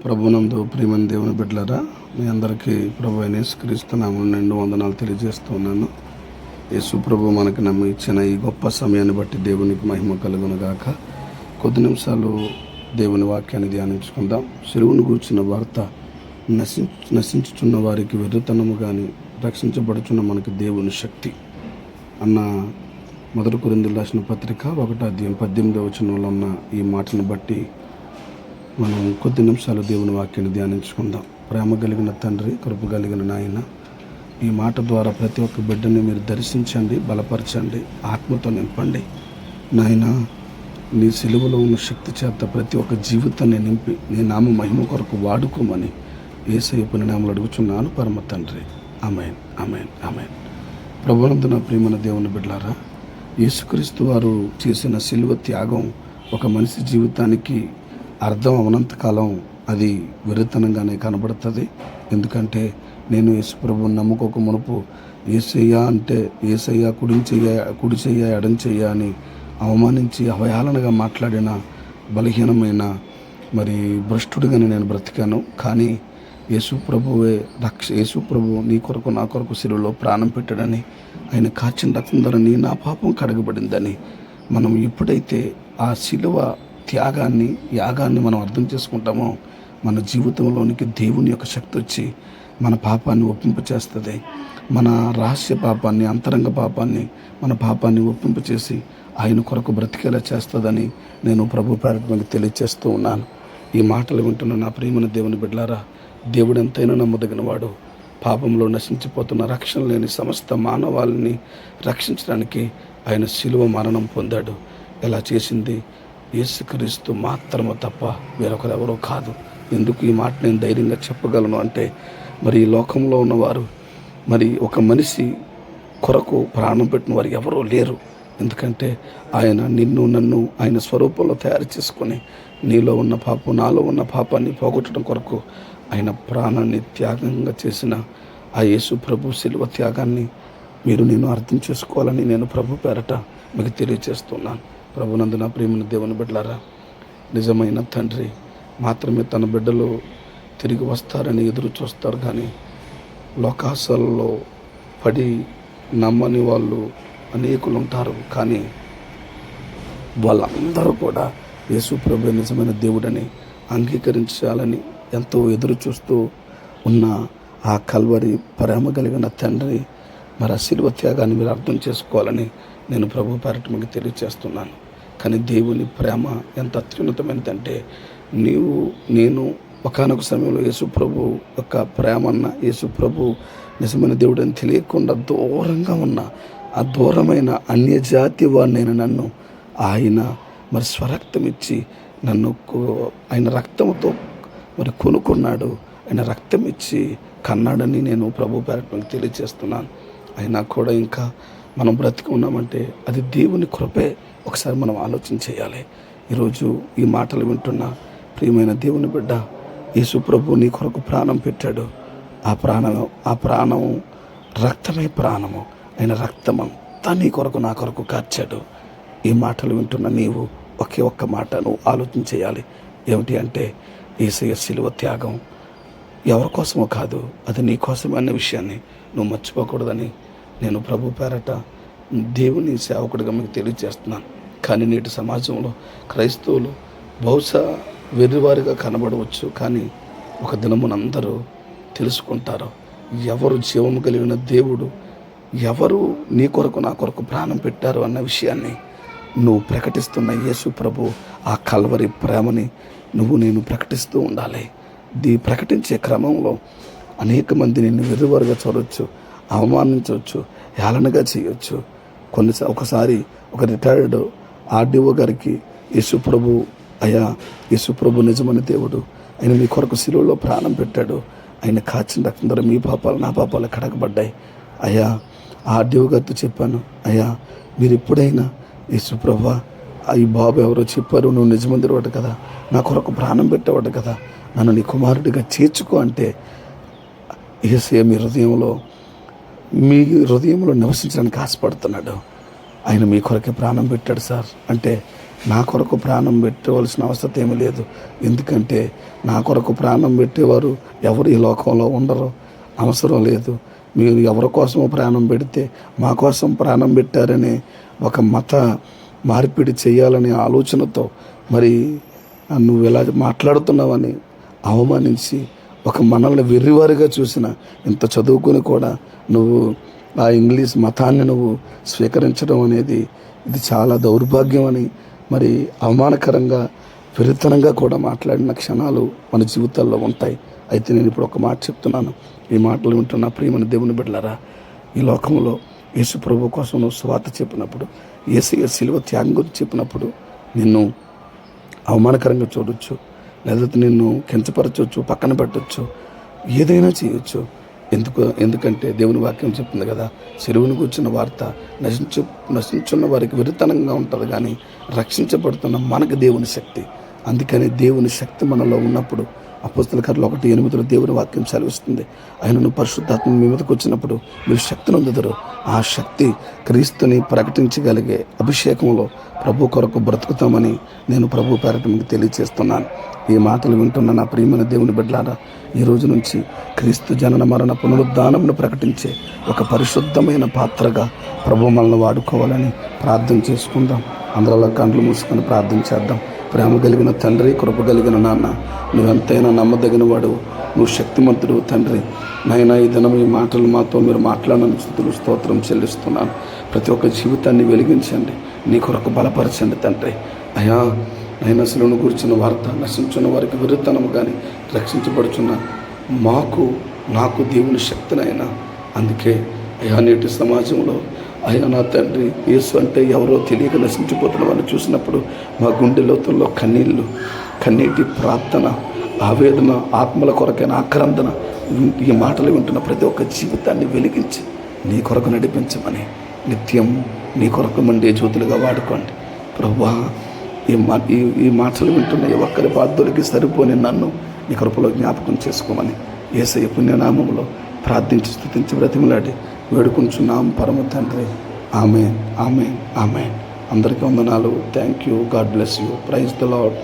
ప్రభునందు ప్రియమైన దేవుని బిడ్డలారా, మీ అందరికీ ప్రభు అయిన యేసుక్రీస్తు నామమున నిండు వందనాలు తెలియజేస్తూ ఉన్నాను. యేసు ప్రభు మనకు ఇచ్చిన ఈ గొప్ప సమయాన్ని బట్టి దేవునికి మహిమ కలుగును గాక. కొద్ది నిమిషాలు దేవుని వాక్యాన్ని ధ్యానించుకుందాం. సిలువను గూర్చిన వార్త, నశించుచున్న వారికి వెర్రితనము కానీ రక్షించబడుచున్న మనకి దేవుని శక్తి అన్న 1 కొరింథీయులకు రాసిన పత్రిక 1:18 ఉన్న ఈ మాటను బట్టి మనం కొద్ది నిమిషాలు దేవుని వాక్యాన్ని ధ్యానించుకుందాం. ప్రేమ కలిగిన తండ్రి, కృప కలిగిన నాయన, ఈ మాట ద్వారా ప్రతి ఒక్క బిడ్డని మీరు దర్శించండి, బలపరచండి, ఆత్మతో నింపండి. నాయన, నీ సిలువలో ఉన్న శక్తి చేత ప్రతి ఒక్క జీవితాన్ని నింపి నీ నామ మహిమ కొరకు వాడుకోమని యేసయ్య నామములో అడుగుచున్నాను పరమ తండ్రి. ఆమేన్, ఆమేన్, ఆమేన్. ప్రభువునందు నా ప్రియమైన దేవుని బిడ్డలారా, యేసుక్రీస్తు వారు చేసిన సిలువ త్యాగం ఒక మనిషి జీవితానికి అర్థం అవనంతకాలం అది వెర్రితనంగానే కనబడుతుంది. ఎందుకంటే నేను యేసు ప్రభువుని నమ్ముకోక మునుపు యేసయ్య అంటే యేసయ్య కుడి చెయ్య ఎడం చెయ్య అని అవమానించి అవహేళనగా మాట్లాడిన బలహీనమైన భ్రష్టుడిగానే నేను బ్రతికాను. కానీ యేసు ప్రభువు నీ కొరకు నా కొరకు సిలువలో ప్రాణం పెట్టాడని, ఆయన కాచిన రక్తం ద్వారా నా పాపం కడగబడిందని మనం ఎప్పుడైతే ఆ సిలువ యాగాన్ని మనం అర్థం చేసుకుంటామో, మన జీవితంలోనికి దేవుని యొక్క శక్తి వచ్చి మన పాపాన్ని ఒప్పింపు చేస్తుంది. మన రహస్య పాపాన్ని, అంతరంగ పాపాన్ని, మన పాపాన్ని ఒప్పింపు చేసి ఆయన కొరకు బ్రతికేలా చేస్తుందని నేను ప్రభు పేరట మీకు తెలియజేస్తూ ఉన్నాను. ఈ మాటలు వింటున్న నా ప్రియమైన దేవుని బిడ్డలారా, దేవుడు ఎంతైనా నమ్మదగిన వాడు. పాపంలో నశించిపోతున్న రక్షణ లేని సమస్త మానవాళిని రక్షించడానికి ఆయన శిలువ మరణం పొందాడు. ఎలా చేసింది యేసుక్రీస్తు మాత్రమే తప్ప వేరొకరెవరో కాదు. ఎందుకు ఈ మాట నేను ధైర్యంగా చెప్పగలను అంటే, ఈ లోకంలో ఉన్నవారు ఒక మనిషి కొరకు ప్రాణం పెట్టిన వారు ఎవరో లేరు. ఎందుకంటే ఆయన నిన్ను నన్ను ఆయన స్వరూపంలో తయారు చేసుకొని నీలో ఉన్న పాపం, నాలో ఉన్న పాపాన్ని పోగొట్టడం కొరకు ఆయన ప్రాణాన్ని త్యాగంగా చేసిన ఆ యేసు ప్రభు శిలువ త్యాగాన్ని నేను అర్థం చేసుకోవాలని నేను ప్రభు పేరట మీకు తెలియజేస్తున్నాను. ప్రభునందు నా ప్రియమైన దేవుని బిడ్డలారా, నిజమైన తండ్రి మాత్రమే తన బిడ్డలు తిరిగి వస్తారని ఎదురు చూస్తారు. కానీ లోకాశాలలో పడి నమ్మని వాళ్ళు అనేకులు ఉంటారు. కానీ వాళ్ళందరూ కూడా యేసు ప్రభు నిజమైన దేవుడని అంగీకరించాలని ఎంతో ఎదురు చూస్తూ ఉన్న ఆ కల్వరి ప్రేమ కలిగిన తండ్రి ఆ శిలువ త్యాగాన్ని మీరు అర్థం చేసుకోవాలని నేను ప్రభు పేరట మీకు తెలియజేస్తున్నాను. కానీ దేవుని ప్రేమ ఎంత అత్యున్నతమైనదంటే, నేను ఒకానొక సమయంలో యేసు ప్రభు యొక్క ప్రేమ యేసు ప్రభు నిజమైన దేవుడు అని తెలియకుండా దూరంగా ఉన్న ఆ దూరమైన అన్యజాతి వాడినైనా నన్ను ఆయన స్వరక్తం ఇచ్చి నన్ను ఆయన రక్తంతో కొనుక్కున్నాడు. ఆయన రక్తం ఇచ్చి కన్నాడని నేను ప్రభు పేరట మీకు తెలియజేస్తున్నాను. అయినా కూడా ఇంకా మనం బ్రతికి ఉన్నామంటే అది దేవుని కృపే. ఒకసారి మనం ఆలోచన చేయాలి. ఈరోజు ఈ మాటలు వింటున్న ప్రియమైన దేవుని బిడ్డ, యేసు ప్రభు నీ కొరకు ప్రాణం పెట్టాడు. ఆ ప్రాణము రక్తమే ప్రాణము. ఆయన రక్తమంతా నీ కొరకు నా కొరకు కార్చాడు. ఈ మాటలు వింటున్న నీవు ఒకే ఒక్క మాట నువ్వు ఆలోచన చేయాలి. ఏమిటి అంటే, యేసయ్య శిలువ త్యాగం ఎవరి కోసమో కాదు, అది నీ కోసమే అనే విషయాన్ని నువ్వు మర్చిపోకూడదని నేను ప్రభు పేరట దేవుని సేవకుడిగా మీకు తెలియజేస్తున్నాను. కానీ నేటి సమాజంలో క్రైస్తవులు బహుశా వెర్రివారిగా కనబడవచ్చు. కానీ ఒక దినమునందరూ తెలుసుకుంటారు ఎవరు జీవము కలిగిన దేవుడు, ఎవరు నీ కొరకు నా కొరకు ప్రాణం పెట్టారు అన్న విషయాన్ని. నువ్వు ప్రకటిస్తున్న యేసు ప్రభు ఆ కల్వరి ప్రేమని నేను ప్రకటిస్తూ ఉండాలి. ప్రకటించే క్రమంలో అనేక మంది నిన్ను వెర్రివారుగా చూడవచ్చు, అవమానించవచ్చు, హేళనగా చేయవచ్చు. ఒకసారి ఒక రిటైర్డ్ ఆర్డీఓ గారికి యేసు ప్రభు నిజమైన దేవుడు, ఆయన మీ కొరకు శిలువలో ప్రాణం పెట్టాడు, ఆయన కాచిన రక్తం ద్వారా మీ పాపాలు నా పాపాలు కడగబడ్డాయి. అయ్యా, ఆ ఆర్డీఓ గారితో చెప్పాను, అయ్యా మీరు ఎప్పుడైనా యేసు ప్రభు, ఈ బాబు ఎవరో చెప్పారు, నువ్వు నిజమైన దేవుడు కదా, నా కొరకు ప్రాణం పెట్టేవాడు కదా, నన్ను నీ కుమారుడిగా చేర్చుకో అంటే, యేసయ్య మీ హృదయంలో నివసించడానికి ఆశపడుతున్నాడు. ఆయన మీ కొరకే ప్రాణం పెట్టాడు సార్ అంటే, నా కొరకు ప్రాణం పెట్టవలసిన అవసరం ఏమీ లేదు. ఎందుకంటే నా కొరకు ప్రాణం పెట్టేవారు ఎవరు ఈ లోకంలో ఉండరు. అవసరం లేదు. మీరు ఎవరి కోసమో ప్రాణం పెడితే మా కోసం ప్రాణం పెట్టారని ఒక మత మార్పిడి చేయాలనే ఆలోచనతో మరి నువ్వు ఇలా మాట్లాడుతున్నావని అవమానించి ఒక మనల్ని వెర్రివారిగా చూసిన, ఇంత చదువుకుని కూడా నువ్వు ఆ ఇంగ్లీష్ మతాన్ని నువ్వు స్వీకరించడం అనేది ఇది చాలా దౌర్భాగ్యం అని మరి అవమానకరంగా విరుద్ధంగా కూడా మాట్లాడిన క్షణాలు మన జీవితాల్లో ఉంటాయి. అయితే నేను ఇప్పుడు ఒక మాట చెప్తున్నాను. ఈ మాటలు వింటున్న ప్రియమైన దేవుని బిడ్డలారా, ఈ లోకంలో యేసు ప్రభు కోసం నువ్వు సువార్త చెప్పినప్పుడు, యేసయ్య శిలువ త్యాగం గురించి చెప్పినప్పుడు నిన్ను అవమానకరంగా చూడొచ్చు, లేకపోతే నిన్ను కించపరచవచ్చు, పక్కన పెట్టవచ్చు, ఏదైనా చేయొచ్చు. ఎందుకంటే దేవుని వాక్యం చెప్తుంది కదా, చెరువును కూర్చున్న వార్త నశించున్న వారికి విరుతనంగా ఉంటుంది, కానీ రక్షించబడుతున్న మనకు దేవుని శక్తి. అందుకని దేవుని శక్తి మనలో ఉన్నప్పుడు అపోస్తల కార్యాలు 1:8 దేవుని వాక్యం సెలవిస్తుంది, ఆయనను పరిశుద్ధాత్మ మీ మీదకి వచ్చినప్పుడు మీరు శక్తిని పొందుతారు. ఆ శక్తి క్రీస్తుని ప్రకటించగలిగే అభిషేకంలో ప్రభు కొరకు బ్రతుకుతామని నేను ప్రభు పేరట మీకు తెలియజేస్తున్నాను. ఈ మాటలు వింటున్న నా ప్రియమైన దేవుని బిడ్డలారా, ఈ రోజు నుంచి క్రీస్తు జనన మరణ పునరుద్ధానంను ప్రకటించే ఒక పరిశుద్ధమైన పాత్రగా ప్రభు మనల్ని వాడుకోవాలని ప్రార్థన చేసుకుందాం. అందరిలో కండ్లు మూసుకొని ప్రార్థన చేద్దాం. ప్రేమ కలిగిన తండ్రి, కృప కలిగిన నాన్న, నువ్వెంతైనా నమ్మదగిన వాడు, నువ్వు శక్తిమంతుడు తండ్రి. నైనా ఈ దినం ఈ మాటలు మాతో మీరు మాట్లాడిన స్థుతులు స్తోత్రం చెల్లిస్తున్నాను. ప్రతి ఒక్క జీవితాన్ని వెలిగించండి, నీ కొరకు బలపరచండి తండ్రి. అయ్యా నైనా శిలువను కూర్చున్న వార్త నశించున్న వారికి విరుద్ధనము కానీ రక్షించబడుచున్న నాకు దేవుని శక్తినైనా. అందుకే అయ్యా నేటి సమాజంలో అయ్యా నా తండ్రి, యేసు అంటే ఎవరో తెలియక నశించిపోతున్న వారిని చూసినప్పుడు మా గుండె లోతుల్లో కన్నీటి ప్రార్థన, ఆవేదన, ఆత్మల కొరకైన ఆక్రందన, ఈ మాటలు వింటున్న ప్రతి ఒక్క జీవితాన్ని వెలిగించి నీ కొరకు నడిపించమని నిత్యం నీ కొరకు మండే జ్యోతులుగా వాడుకోండి ప్రభువా. ఈ మాటలు వింటున్న ఈ ఒక్కరి బాధ్యులకి సరిపోని నన్ను నీ కృపలో జ్ఞాపకం చేసుకోమని యేసయ్య పుణ్యనామములో ప్రార్థించి స్తుతించి బ్రతిమలాడి వేడుకుంటున్నాం పరమ తండ్రి. ఆమేన్, ఆమేన్, ఆమేన్. అందరికీ వందనాలు. Thank you. God bless you. Praise the lord.